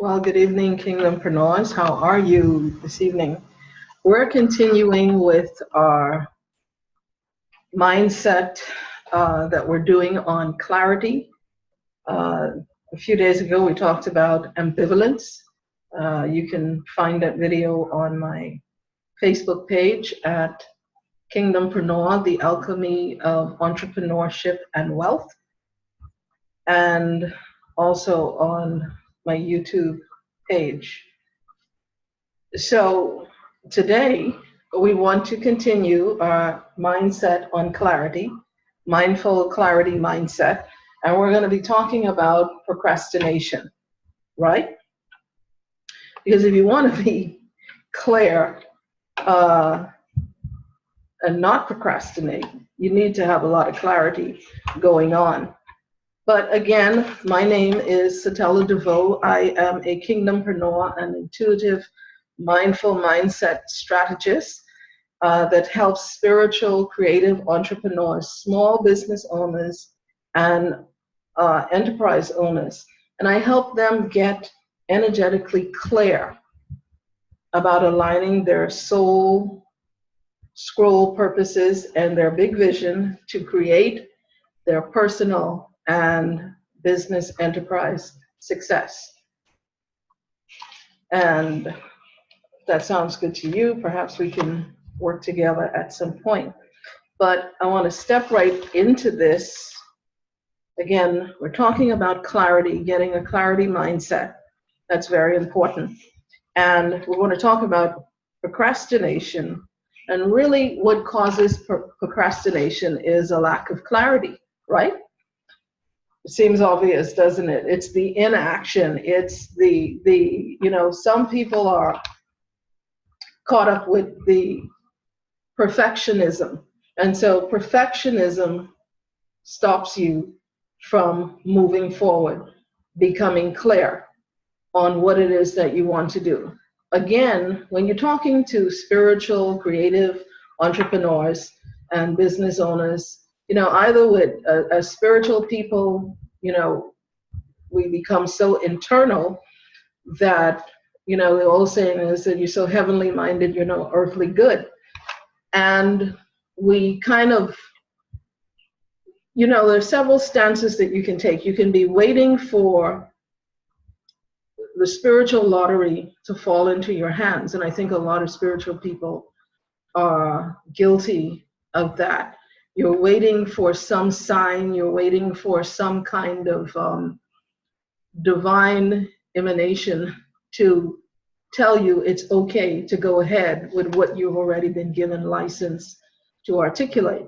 Well, good evening, Kingdompreneurs. How are you this evening? We're continuing with our mindset that we're doing on clarity. Uh, a few days ago, we talked about ambivalence. You can find that video on my Facebook page at Kingdompreneur, The Alchemy of Entrepreneurship and Wealth, and also on my YouTube page. So today we want to continue our mindset on clarity, mindful clarity mindset, and we're going to be talking about procrastination, right? Because if you want to be clear and not procrastinate, you need to have a lot of clarity going on. But again, my name is Satella DeVoe. I am a Kingdompreneur and intuitive mindful mindset strategist that helps spiritual, creative entrepreneurs, small business owners, and enterprise owners. And I help them get energetically clear about aligning their soul scroll purposes and their big vision to create their personal and business enterprise success. And if that sounds good to you, perhaps we can work together at some point. But I want to step right into this. Again, we're talking about clarity, getting a clarity mindset. That's very important. And we want to talk about procrastination. And really what causes procrastination is a lack of clarity, right? It seems obvious, doesn't it? It's the inaction. It's the some people are caught up with the perfectionism. And so perfectionism stops you from moving forward, becoming clear on what it is that you want to do. Again, when you're talking to spiritual, creative entrepreneurs and business owners, either with as spiritual people, we become so internal that, the old saying is that you're so heavenly minded, you're no earthly good. And we kind of, there's several stances that you can take. You can be waiting for the spiritual lottery to fall into your hands. And I think a lot of spiritual people are guilty of that. You're waiting for some sign, you're waiting for some kind of divine emanation to tell you it's okay to go ahead with what you've already been given license to articulate.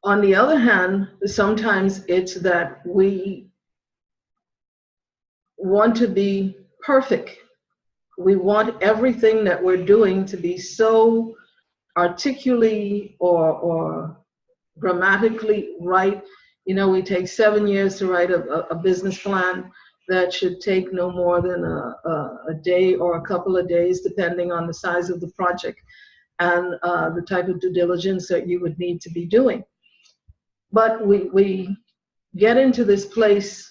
On the other hand, sometimes it's that we want to be perfect. We want everything that we're doing to be so articulately or grammatically right. We take 7 years to write a business plan that should take no more than a day or a couple of days, depending on the size of the project and the type of due diligence that you would need to be doing. But we get into this place,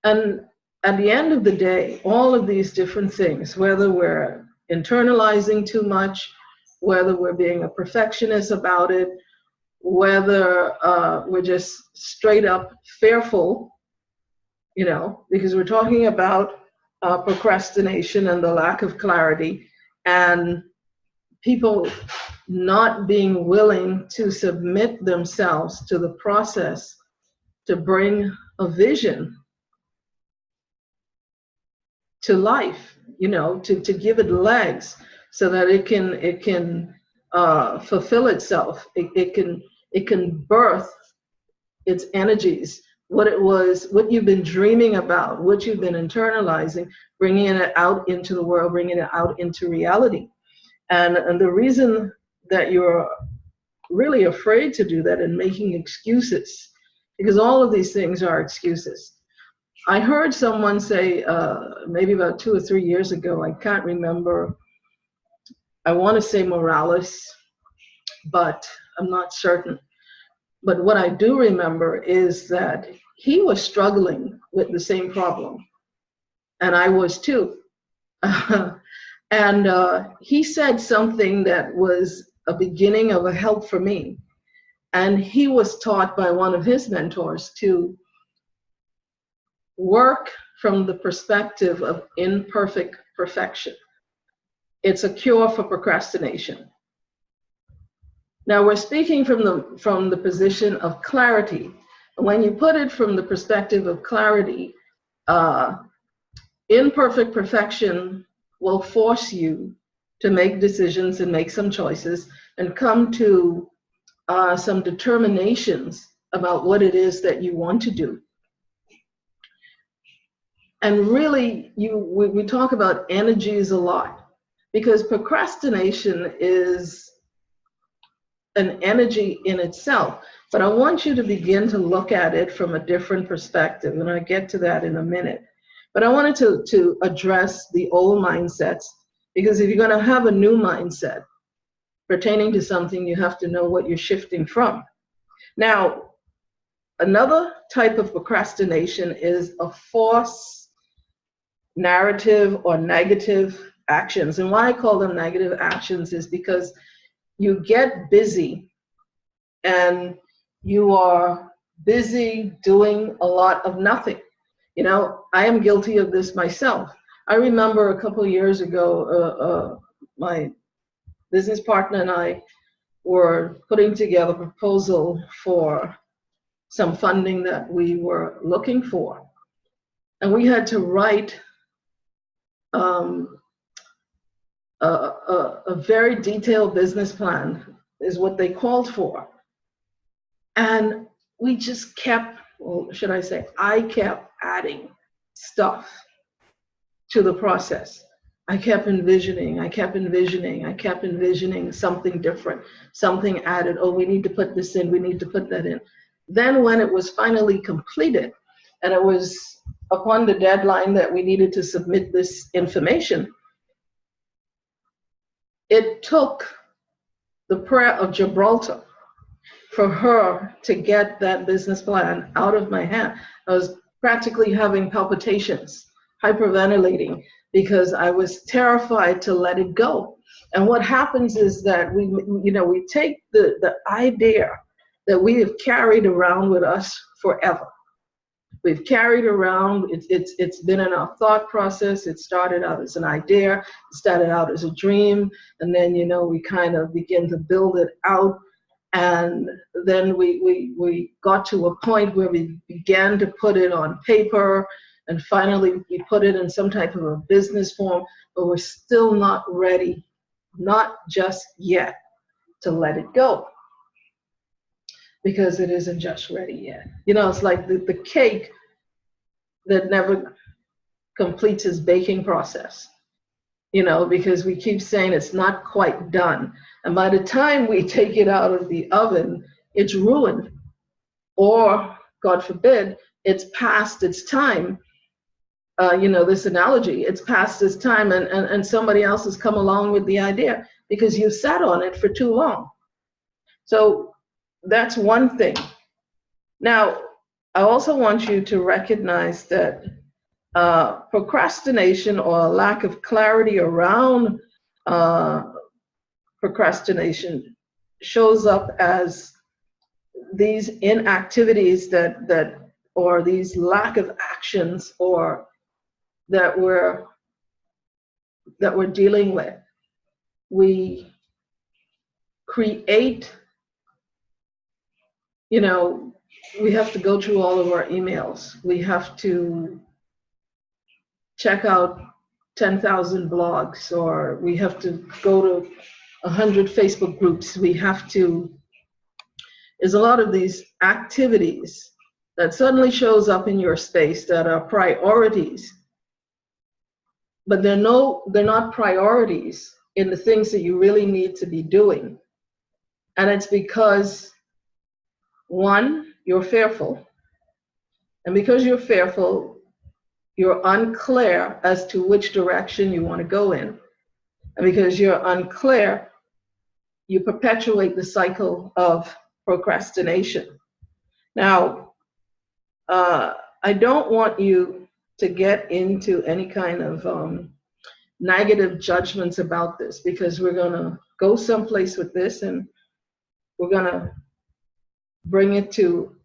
and at the end of the day, all of these different things, whether we're internalizing too much, whether we're being a perfectionist about it, whether we're just straight up fearful, because we're talking about procrastination and the lack of clarity, and people not being willing to submit themselves to the process to bring a vision to life, to give it legs so that it can fulfill itself. It can birth its energies, what you've been dreaming about, what you've been internalizing, bringing it out into the world, bringing it out into reality. And the reason that you're really afraid to do that and making excuses, because all of these things are excuses. I heard someone say, maybe about 2 or 3 years ago, I can't remember, I want to say Morales, but I'm not certain. But what I do remember is that he was struggling with the same problem, and I was too. And he said something that was a beginning of a help for me. And he was taught by one of his mentors to work from the perspective of imperfect perfection. It's a cure for procrastination. Now we're speaking from the position of clarity. When you put it from the perspective of clarity, imperfect perfection will force you to make decisions and make some choices and come to some determinations about what it is that you want to do. And really, we talk about energies a lot, because procrastination is an energy in itself. But I want you to begin to look at it from a different perspective, and I'll get to that in a minute. But I wanted to address the old mindsets, because if you're going to have a new mindset pertaining to something, you have to know what you're shifting from. Now, another type of procrastination is a false narrative or negative actions. And why I call them negative actions is because you get busy and you are busy doing a lot of nothing. You know, I am guilty of this myself. I remember a couple of years ago, my business partner and I were putting together a proposal for some funding that we were looking for. And we had to write a very detailed business plan, is what they called for. And we just kept, or should I say, I kept adding stuff to the process. I kept envisioning something different, something added. Oh, we need to put this in, we need to put that in. Then when it was finally completed, and it was upon the deadline that we needed to submit this information, it took the prayer of Gibraltar for her to get that business plan out of my hand. I was practically having palpitations, hyperventilating, because I was terrified to let it go. And what happens is that we take the idea that we have carried around with us forever. We've carried around, it's been in our thought process. It started out as an idea, it started out as a dream, and then, we kind of begin to build it out. And then we got to a point where we began to put it on paper, and finally we put it in some type of a business form, but we're still not ready, not just yet, to let it go. Because it isn't just ready yet. It's like the cake that never completes its baking process, because we keep saying it's not quite done. And by the time we take it out of the oven, it's ruined. Or, God forbid, it's past its time. This analogy, it's past its time, and somebody else has come along with the idea because you sat on it for too long. So that's one thing. Now, I also want you to recognize that procrastination, or a lack of clarity around procrastination, shows up as these inactivities or these lack of actions, or that we're dealing with. We create, we have to go through all of our emails. We have to check out 10,000 blogs, or we have to go to 100 Facebook groups. There's a lot of these activities that suddenly shows up in your space that are priorities, but they're not priorities in the things that you really need to be doing. And it's because, one, you're fearful. And because you're fearful, you're unclear as to which direction you want to go in. And because you're unclear, you perpetuate the cycle of procrastination. Now, I don't want you to get into any kind of negative judgments about this, because we're going to go someplace with this, and we're going to bring it to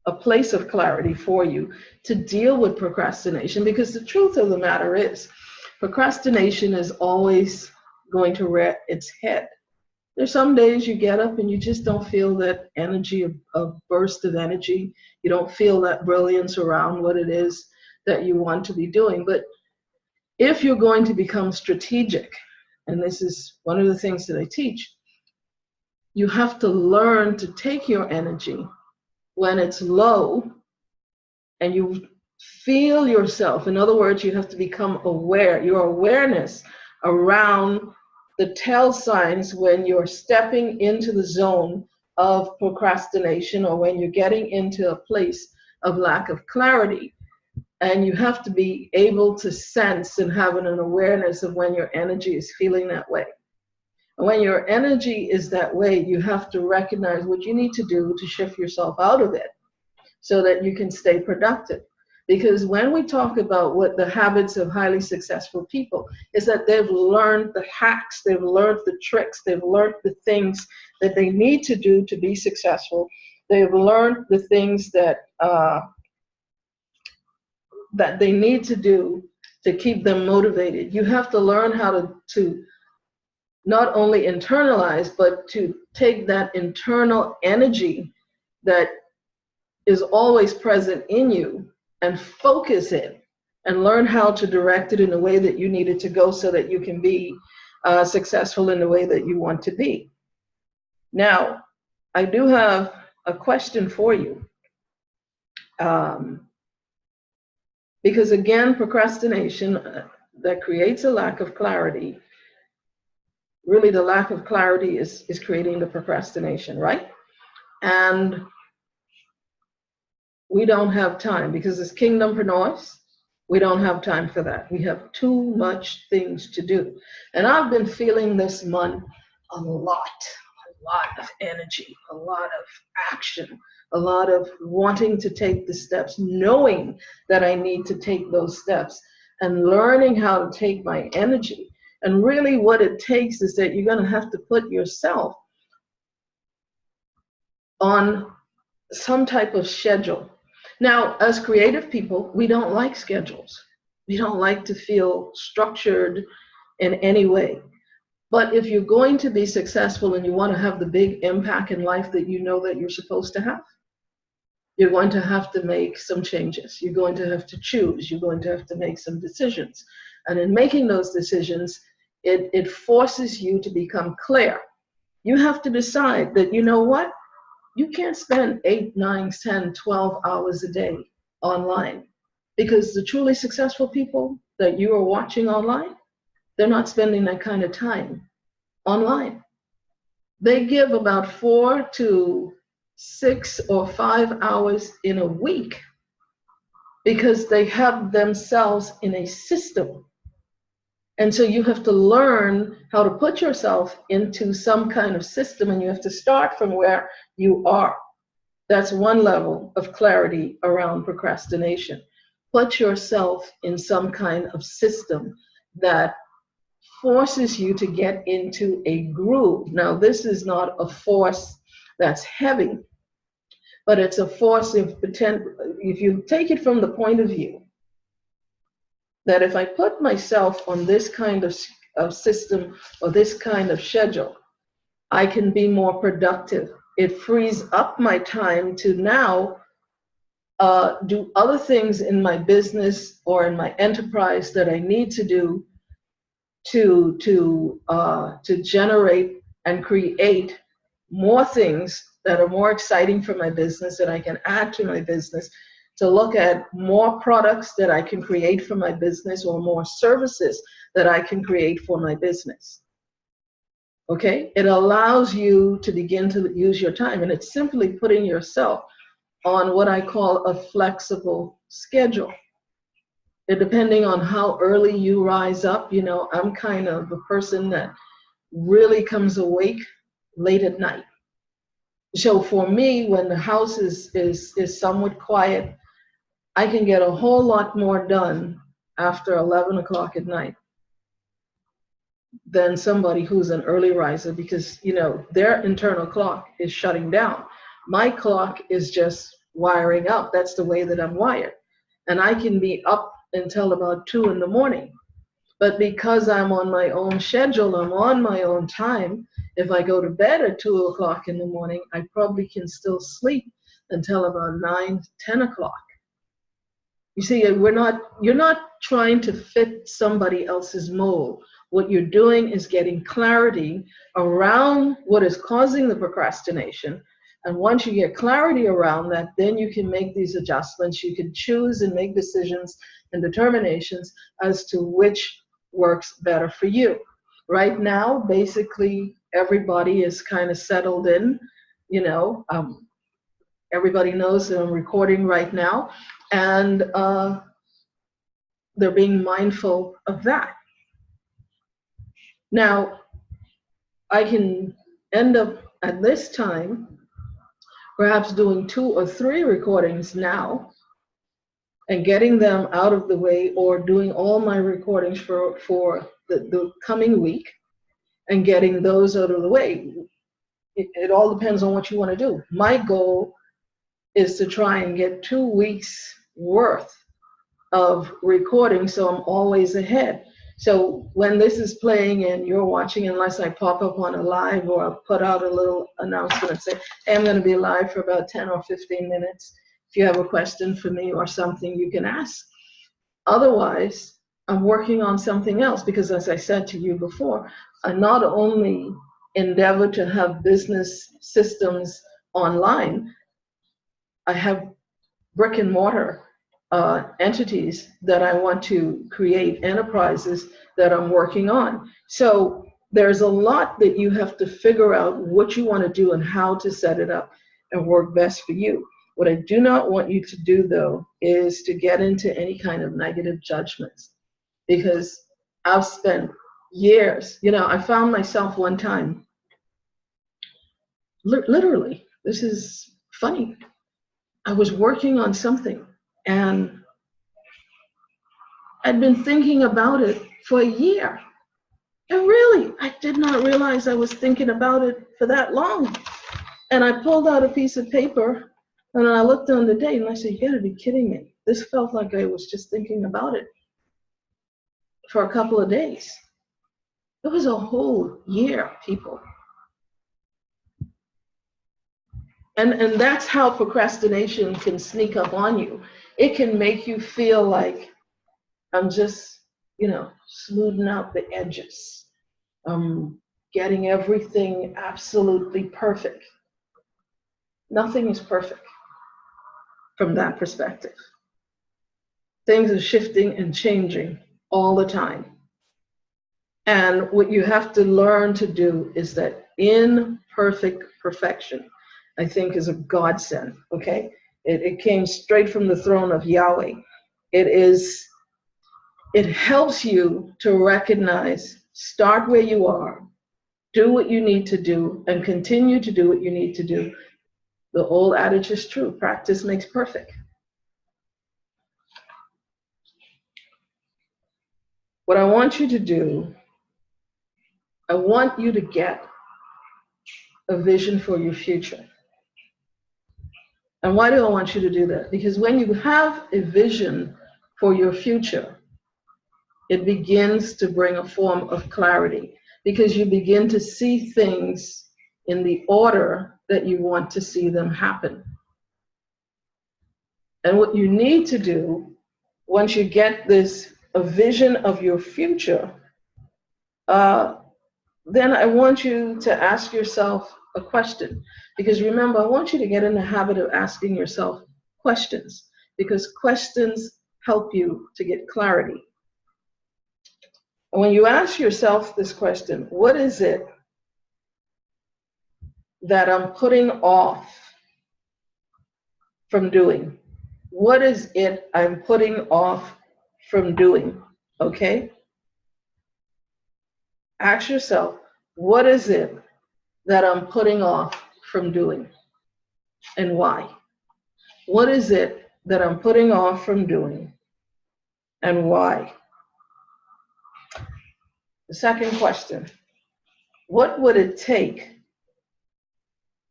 a place of clarity for you to deal with procrastination. Because the truth of the matter is, procrastination is always going to rear its head. There's some days you get up and you just don't feel that energy, a burst of energy. You don't feel that brilliance around what it is that you want to be doing. But if you're going to become strategic, and this is one of the things that I teach, you have to learn to take your energy when it's low and you feel yourself. In other words, you have to become aware, your awareness around the tell signs when you're stepping into the zone of procrastination, or when you're getting into a place of lack of clarity. And you have to be able to sense and have an awareness of when your energy is feeling that way. And when your energy is that way, you have to recognize what you need to do to shift yourself out of it so that you can stay productive. Because when we talk about what the habits of highly successful people is, that they've learned the hacks, they've learned the tricks, they've learned the things that they need to do to be successful. They've learned the things that that they need to do to keep them motivated. You have to learn how to not only internalize, but to take that internal energy that is always present in you and focus it, and learn how to direct it in the way that you need it to go so that you can be successful in the way that you want to be. Now, I do have a question for you. Because again, procrastination that creates a lack of clarity, really the lack of clarity is creating the procrastination, right? And we don't have time, because as kingdompreneurs, we don't have time for that. We have too much things to do. And I've been feeling this month a lot of energy, a lot of action, a lot of wanting to take the steps, knowing that I need to take those steps, and learning how to take my energy. And really what it takes is that you're going to have to put yourself on some type of schedule. Now, as creative people, we don't like schedules. We don't like to feel structured in any way. But if you're going to be successful and you want to have the big impact in life that you know that you're supposed to have, you're going to have to make some changes. You're going to have to choose. You're going to have to make some decisions. And in making those decisions, it forces you to become clear. You have to decide that, you know what? You can't spend 8, 9, 10, 12 hours a day online, because the truly successful people that you are watching online, they're not spending that kind of time online. They give about 4 to 6 or 5 hours in a week, because they have themselves in a system. And so you have to learn how to put yourself into some kind of system, and you have to start from where you are. That's one level of clarity around procrastination. Put yourself in some kind of system that forces you to get into a groove. Now, this is not a force that's heavy, but it's a force of potential. If you take it from the point of view that if I put myself on this kind of system or this kind of schedule, I can be more productive. It frees up my time to now do other things in my business or in my enterprise that I need to do to generate and create more things that are more exciting for my business, that I can add to my business, to look at more products that I can create for my business, or more services that I can create for my business. Okay? It allows you to begin to use your time, and it's simply putting yourself on what I call a flexible schedule. Depending on how early you rise up, I'm kind of a person that really comes awake late at night. So for me, when the house is somewhat quiet, I can get a whole lot more done after 11 o'clock at night than somebody who's an early riser because, their internal clock is shutting down. My clock is just wiring up. That's the way that I'm wired. And I can be up until about 2 in the morning. But because I'm on my own schedule, I'm on my own time, if I go to bed at 2 o'clock in the morning, I probably can still sleep until about 9, 10 o'clock. You see, you're not trying to fit somebody else's mold. What you're doing is getting clarity around what is causing the procrastination. And once you get clarity around that, then you can make these adjustments. You can choose and make decisions and determinations as to which works better for you. Right now, basically, everybody is kind of settled in. Everybody knows that I'm recording right now, and they're being mindful of that. Now, I can end up at this time perhaps doing 2 or 3 recordings now and getting them out of the way, or doing all my recordings for the coming week and getting those out of the way. It all depends on what you want to do. My goal is to try and get 2 weeks worth of recording, so I'm always ahead. So when this is playing and you're watching, unless I pop up on a live or I'll put out a little announcement and say, hey, I'm going to be live for about 10 or 15 minutes. If you have a question for me or something, you can ask. Otherwise, I'm working on something else because, as I said to you before, I not only endeavor to have business systems online, I have brick and mortar entities that I want to create, enterprises that I'm working on. So there's a lot that you have to figure out what you want to do and how to set it up and work best for you. What I do not want you to do, though, is to get into any kind of negative judgments, because I've spent years, I found myself one time, literally, this is funny, I was working on something and I'd been thinking about it for a year. And really, I did not realize I was thinking about it for that long. And I pulled out a piece of paper and I looked on the date and I said, you gotta be kidding me. This felt like I was just thinking about it for a couple of days. It was a whole year, people. And that's how procrastination can sneak up on you. It can make you feel like I'm just, smoothing out the edges. Getting everything absolutely perfect. Nothing is perfect from that perspective. Things are shifting and changing all the time. And what you have to learn to do is that imperfect perfection, I think, is a godsend, okay? It came straight from the throne of Yahweh. It helps you to recognize, start where you are, do what you need to do, and continue to do what you need to do. The old adage is true, practice makes perfect. What I want you to do, I want you to get a vision for your future. And why do I want you to do that? Because when you have a vision for your future, it begins to bring a form of clarity, because you begin to see things in the order that you want to see them happen. And what you need to do, once you get a vision of your future, then I want you to ask yourself a question. Because remember, I want you to get in the habit of asking yourself questions, because questions help you to get clarity. And when you ask yourself this question, what is it that I'm putting off from doing? What is it I'm putting off from doing? Okay? Ask yourself, what is it that I'm putting off from doing? And why? What is it that I'm putting off from doing and why? The second question, what would it take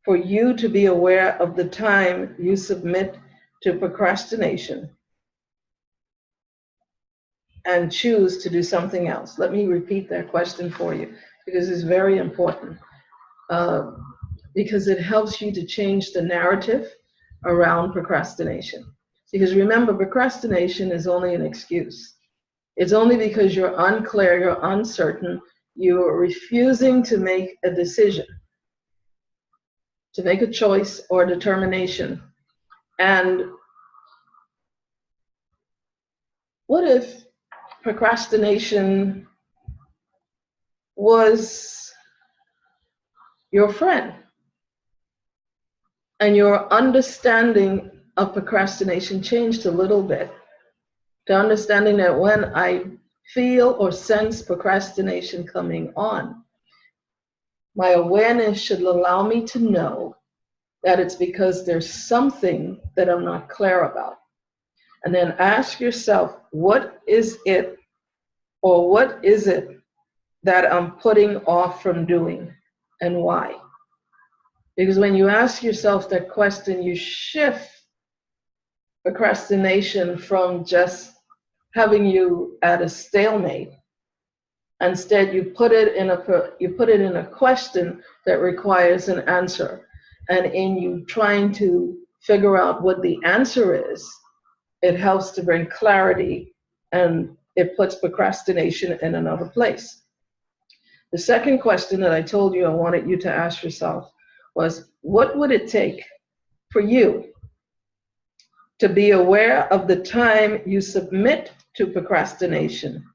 for you to be aware of the time you submit to procrastination and choose to do something else? Let me repeat that question for you because it's very important. Uh, because it helps you to change the narrative around procrastination. Because remember, procrastination is only an excuse. It's only because you're unclear, you're uncertain, you're refusing to make a decision, to make a choice or determination. And what if procrastination was your friend and your understanding of procrastination changed a little bit to understanding that when I feel or sense procrastination coming on, my awareness should allow me to know that it's because there's something that I'm not clear about. And then ask yourself, what is it or what is it that I'm putting off from doing and why? Because when you ask yourself that question, you shift procrastination from just having you at a stalemate. Instead, you put it in a question that requires an answer. And in you trying to figure out what the answer is, it helps to bring clarity and it puts procrastination in another place. The second question that I told you I wanted you to ask yourself was, what would it take for you to be aware of the time you submit to procrastination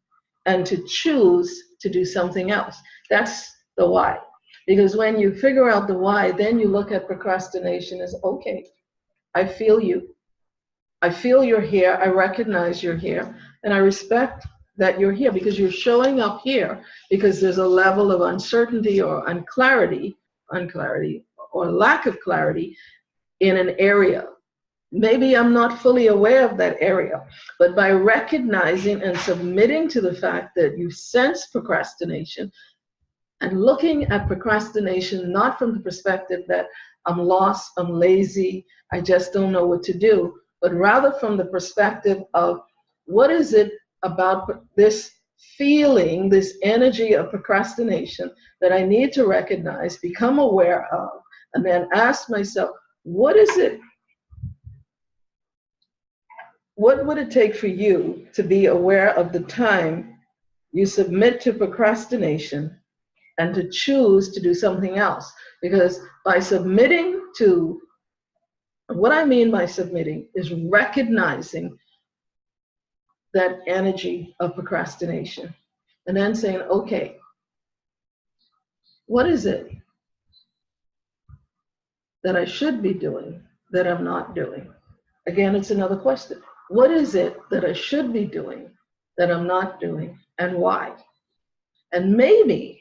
and to choose to do something else? That's the why. Because when you figure out the why, then you look at procrastination as, okay, I feel you. I feel you're here. I recognize you're here. And I respect that you're here because you're showing up here because there's a level of uncertainty or unclarity or lack of clarity in an area. Maybe I'm not fully aware of that area, but by recognizing and submitting to the fact that you sense procrastination and looking at procrastination not from the perspective that I'm lost, I'm lazy, I just don't know what to do, but rather from the perspective of what is it about this feeling, this energy of procrastination that I need to recognize, become aware of, and then ask myself, what is it? What would it take for you to be aware of the time you submit to procrastination and to choose to do something else? Because by submitting to, what I mean by submitting is recognizing that energy of procrastination and then saying, okay, what is it that I should be doing that I'm not doing? Again, it's another question. What is it that I should be doing that I'm not doing and why? And maybe,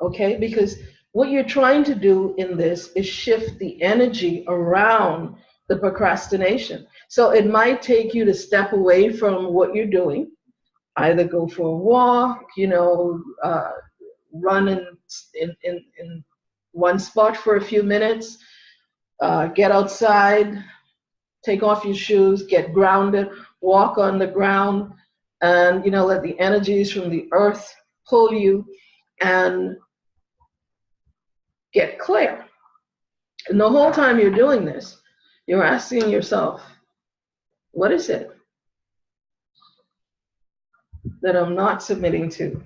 okay, because what you're trying to do in this is shift the energy around the procrastination. So it might take you to step away from what you're doing, either go for a walk, run in one spot for a few minutes, get outside, take off your shoes, get grounded, walk on the ground, and let the energies from the earth pull you and get clear. And the whole time you're doing this, you're asking yourself, what is it that I'm not submitting to,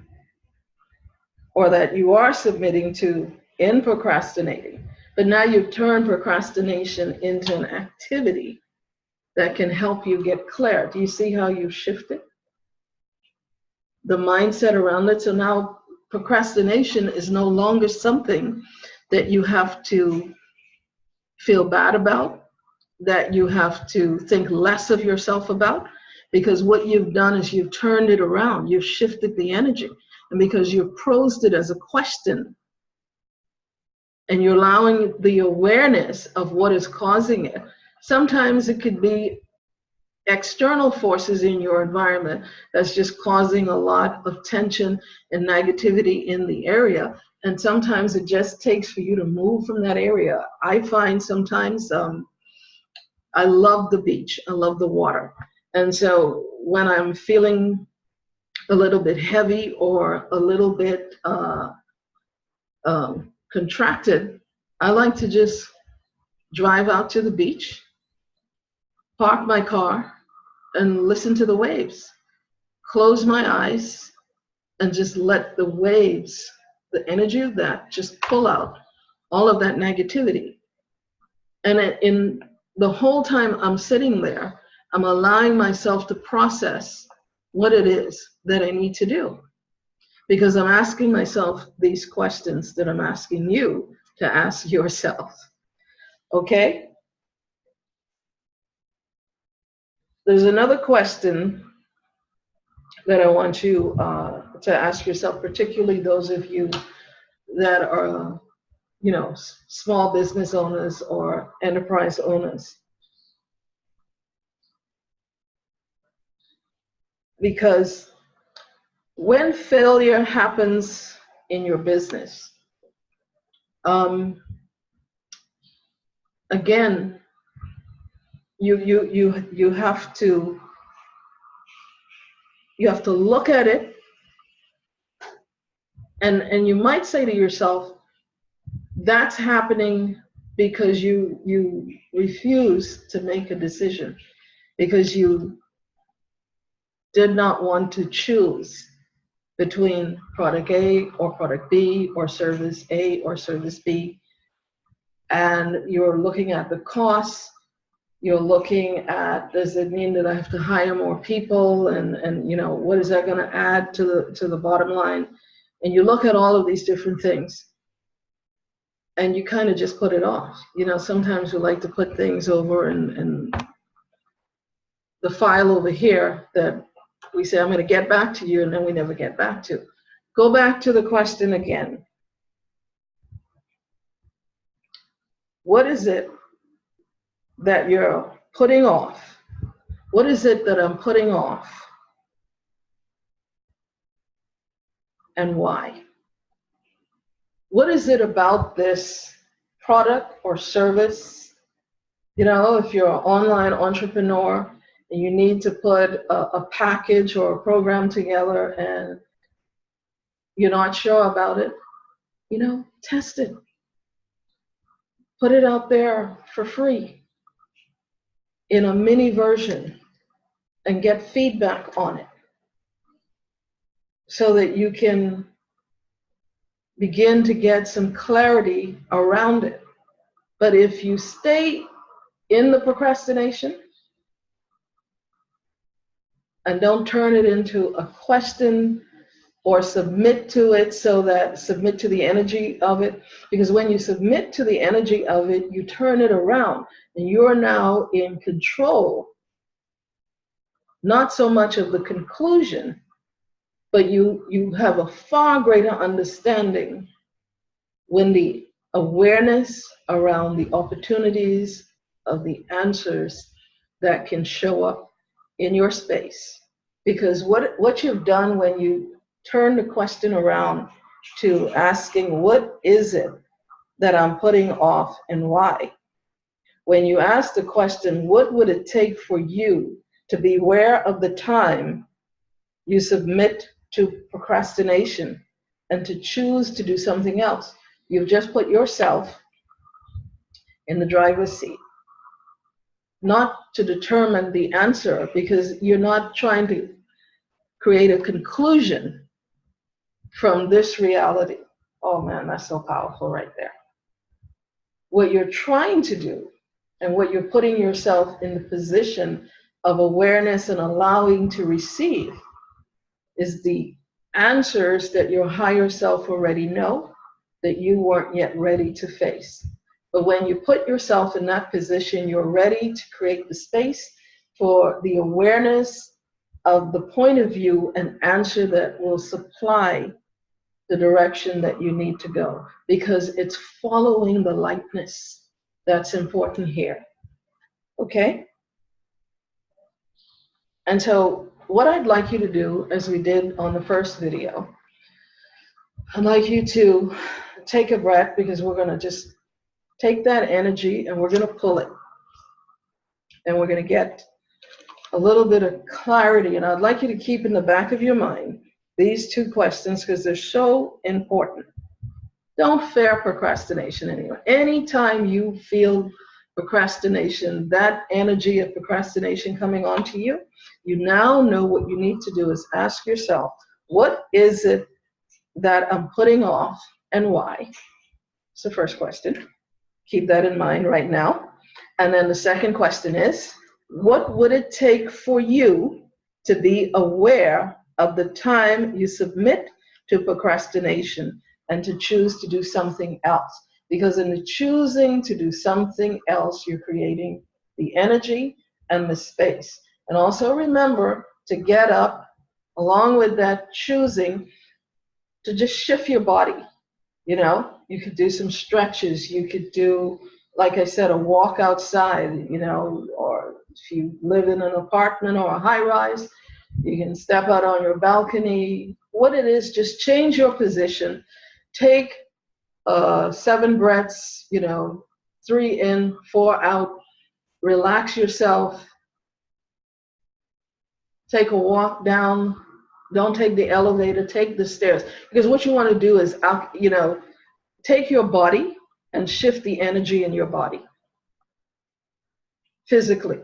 or that you are submitting to in procrastinating? But now you've turned procrastination into an activity that can help you get clear. Do you see how you've shifted the mindset around it? So now procrastination is no longer something that you have to feel bad about, that you have to think less of yourself about, because what you've done is you've turned it around, you've shifted the energy. And because you've posed it as a question, and you're allowing the awareness of what is causing it. Sometimes it could be external forces in your environment that's just causing a lot of tension and negativity in the area. And sometimes it just takes for you to move from that area. I find sometimes I love the beach, I love the water. And so when I'm feeling a little bit heavy or a little bit contracted, I like to just drive out to the beach, park my car, and listen to the waves. Close my eyes and just let the waves, the energy of that, just pull out all of that negativity. And in the whole time I'm sitting there, I'm allowing myself to process what it is that I need to do. Because I'm asking myself these questions that I'm asking you to ask yourself. Okay? There's another question that I want you to ask yourself, particularly those of you that are, small business owners or enterprise owners. Because when failure happens in your business, again, you have to look at it, and you might say to yourself, that's happening because you refuse to make a decision, because you did not want to choose between product A or product B or service A or service B. And you're looking at the costs, you're looking at, does it mean that I have to hire more people, and what is that going to add to the bottom line? And you look at all of these different things and you kind of just put it off. Sometimes we like to put things over in the file over here that we say, I'm going to get back to you, and then we never get back to. Go back to the question again. What is it that you're putting off? What is it that I'm putting off? And why? What is it about this product or service? If you're an online entrepreneur and you need to put a package or a program together and you're not sure about it, test it. Put it out there for free in a mini version and get feedback on it so that you can begin to get some clarity around it. But if you stay in the procrastination and don't turn it into a question or submit to the energy of it, because when you submit to the energy of it, you turn it around and you're now in control, not so much of the conclusion, but you have a far greater understanding when the awareness around the opportunities of the answers that can show up in your space. Because what you've done when you turn the question around to asking, what is it that I'm putting off and why? When you ask the question, what would it take for you to be aware of the time you submit to procrastination and to choose to do something else? You've just put yourself in the driver's seat, not to determine the answer, because you're not trying to create a conclusion from this reality. Oh man, that's so powerful right there. What you're trying to do and what you're putting yourself in the position of awareness and allowing to receive is the answers that your higher self already know that you weren't yet ready to face. But when you put yourself in that position, you're ready to create the space for the awareness of the point of view and answer that will supply the direction that you need to go, because it's following the lightness that's important here. Okay? And so what I'd like you to do, as we did on the first video, I'd like you to take a breath, because we're going to just take that energy and we're going to pull it. And we're going to get a little bit of clarity. And I'd like you to keep in the back of your mind these two questions, because they're so important. Don't fear procrastination anymore. Anytime you feel procrastination, that energy of procrastination coming onto you, you now know what you need to do is ask yourself, what is it that I'm putting off and why? It's the first question. Keep that in mind right now. And then the second question is, what would it take for you to be aware of the time you submit to procrastination and to choose to do something else? Because in the choosing to do something else, you're creating the energy and the space. And also remember to get up along with that choosing to just shift your body. You know, you could do some stretches. You could do, like I said, a walk outside, you know, or if you live in an apartment or a high rise, you can step out on your balcony. What it is, just change your position. Take 7 breaths, you know, 3 in, 4 out. Relax yourself. Take a walk down. Don't take the elevator, take the stairs. Because what you want to do is, you know, take your body and shift the energy in your body physically.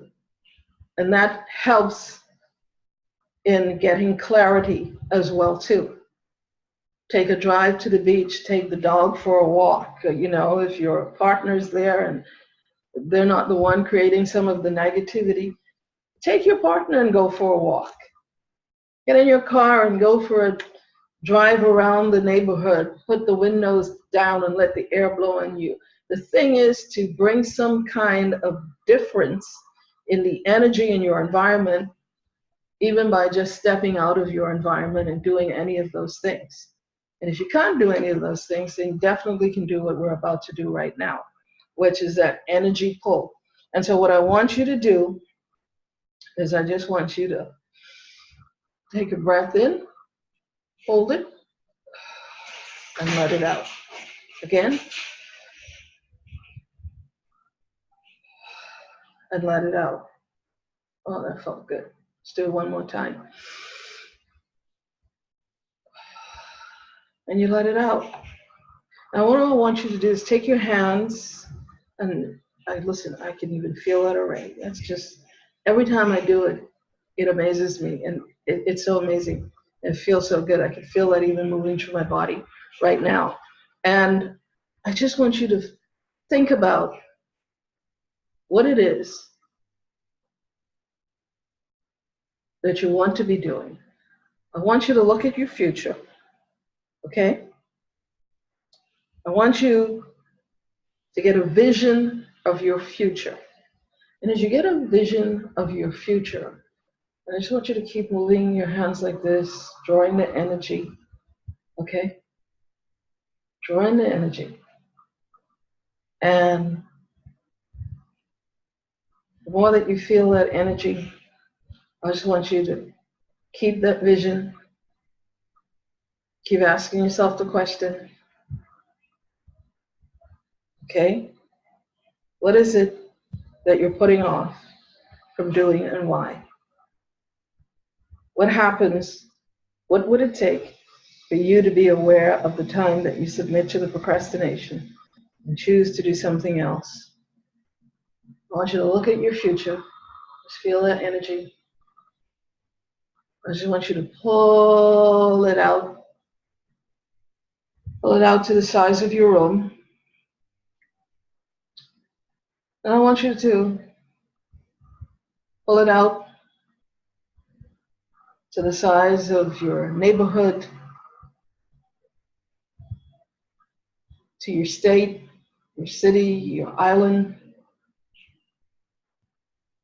And that helps in getting clarity as well too. Take a drive to the beach, take the dog for a walk. You know, if your partner's there and they're not the one creating some of the negativity, take your partner and go for a walk. Get in your car and go for a drive around the neighborhood, put the windows down and let the air blow on you. The thing is to bring some kind of difference in the energy in your environment, even by just stepping out of your environment and doing any of those things. And if you can't do any of those things, then you definitely can do what we're about to do right now, which is that energy pull. And so what I want you to do is I just want you to take a breath in, hold it, and let it out. Again, and let it out. Oh, that felt good. Let's do it one more time. And you let it out. Now what I want you to do is take your hands, and listen, I can even feel it already. That's just, every time I do it, it amazes me, and it's so amazing. It feels so good. I can feel that even moving through my body right now. And I just want you to think about what it is that you want to be doing. I want you to look at your future, okay? I want you to get a vision of your future. And as you get a vision of your future, I just want you to keep moving your hands like this, drawing the energy, okay? Drawing the energy. And the more that you feel that energy, I just want you to keep that vision. Keep asking yourself the question, okay? What is it that you're putting off from doing and why? What happens? What would it take for you to be aware of the time that you submit to the procrastination and choose to do something else? I want you to look at your future. Just feel that energy. I just want you to pull it out. Pull it out to the size of your room. And I want you to pull it out to the size of your neighborhood, to your state, your city, your island,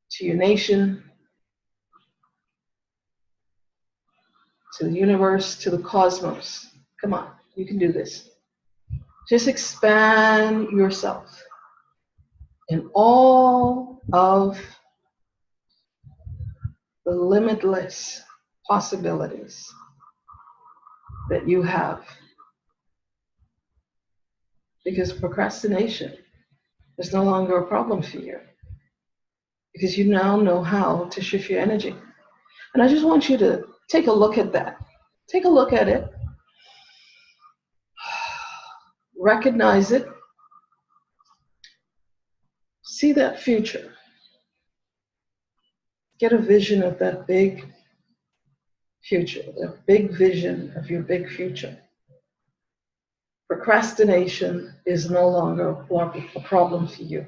to your nation, to the universe, to the cosmos. Come on, you can do this. Just expand yourself in all of the limitless possibilities that you have. Because procrastination is no longer a problem for you. Because you now know how to shift your energy. And I just want you to take a look at that. Take a look at it. Recognize it. See that future. Get a vision of that big future, that big vision of your big future. Procrastination is no longer a problem for you.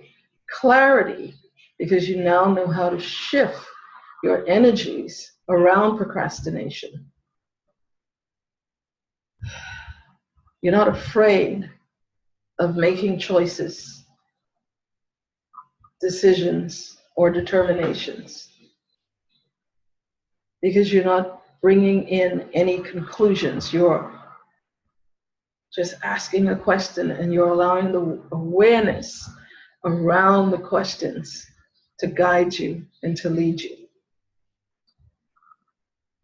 Clarity, because you now know how to shift your energies around procrastination. You're not afraid of making choices, decisions, or determinations, because you're not bringing in any conclusions. You're just asking a question, and you're allowing the awareness around the questions to guide you and to lead you.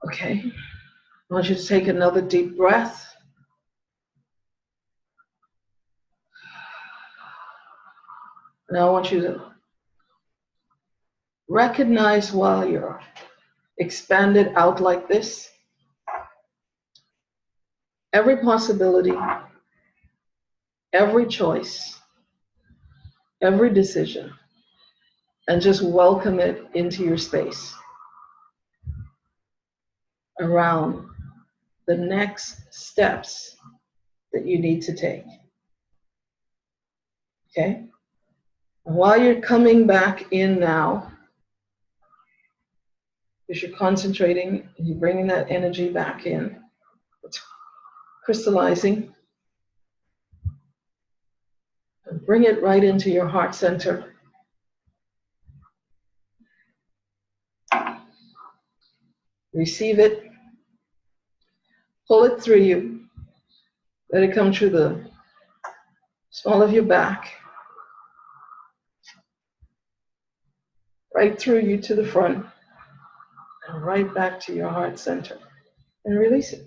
Okay? I want you to take another deep breath. Now I want you to recognize, while you're expanded out like this, every possibility, every choice, every decision, and just welcome it into your space around the next steps that you need to take. Okay? And while you're coming back in now, because you're concentrating and you're bringing that energy back in, it's crystallizing, and bring it right into your heart center. Receive it, pull it through you, let it come through the small of your back, right through you to the front, and right back to your heart center, and release it.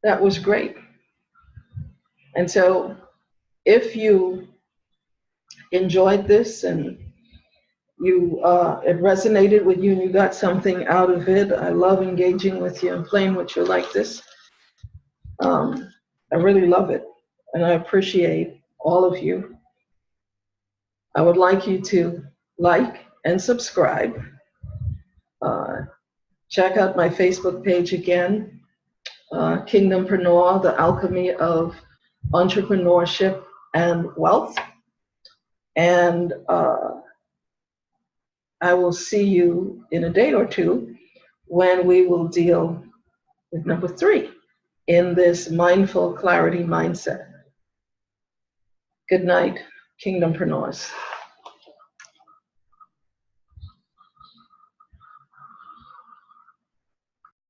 That was great. And so if you enjoyed this and it resonated with you and you got something out of it, I love engaging with you and playing with you like this. I really love it, and I appreciate all of you. I would like you to like and subscribe. Check out my Facebook page again, Kingdompreneur, the alchemy of entrepreneurship and wealth. And I will see you in a day or two when we will deal with number 3 in this mindful clarity mindset. Good night, Kingdompreneurs.